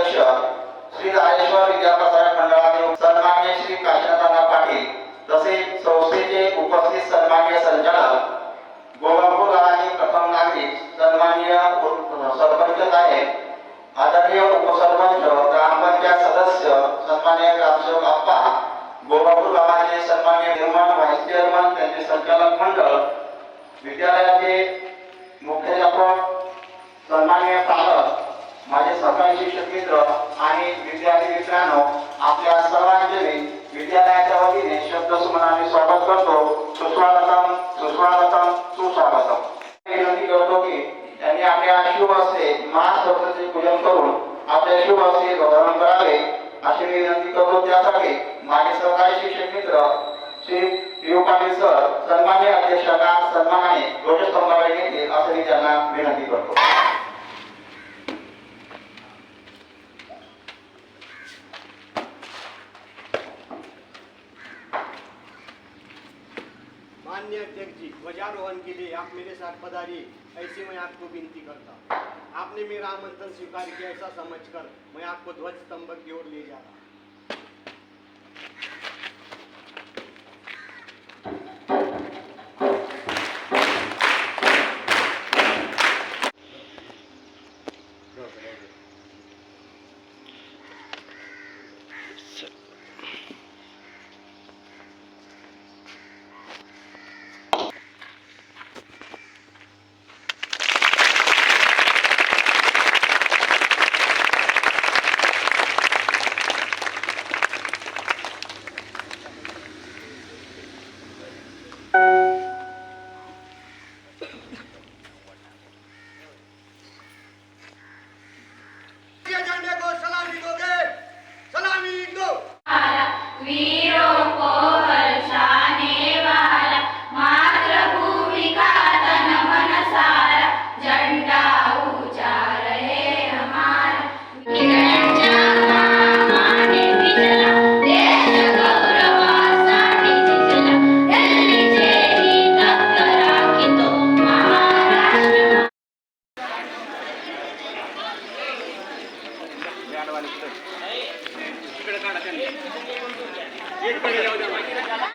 अध्यक्ष श्री राजेश्वर विद्याप्रसारक मंडळाचे सन्माननीय श्री काशीनाथ पाटील तसेच संस्थेचे उपस्थित सन्माननीय संचालक गोवापूर गावाचे प्रथम नागरिक सन्माननीय सरपंच साहेब आदरणीय उपसरपंच ग्रामपंचायत सदस्य सन्माननीय ग्रामसेवक आप्पा गोवापूर गावाचे सन्माननीय चेअरमन व्हाईस चेअरमन त्यांचे संचालक मंडळ विद्यालयाचे मुख्याध्यापक सन्माननीय पालक माझे सहकारी शिक्षक मित्र आणि विद्यार्थी मित्रांनो आपल्या सर्वांचे विद्यालयाच्या वतीने शब्दसुमनाने स्वागत करतो। सुस्वागतम सुस्वागतम सुस्वागतम। विनंती करतो की त्यांनी आपल्या शुभ हस्ते महासरस्वतीचे पूजन करून आपल्या शुभ हस्ते गौरव करावे अशी विनंती करतो। त्यासाठी माझे सहकारी शिक्षक मित्र श्री यू पाटील सर सन्माननीय अध्यक्षांना सन्मानाने ध्वजस्तंभावर येतील असे मी त्यांना विनंती करतो। माननीय अध्यक्ष जी, ध्वजारोहण के लिए आप मेरे साथ पधारिए, ऐसी मैं आपको विनती करता हूँ। आपने मेरा आमंत्रण स्वीकार किया ऐसा समझकर मैं आपको ध्वज स्तंभ की ओर ले जा रहा हूँ। इकडे काढा त्यांनी. एक कडे जाऊ द्या.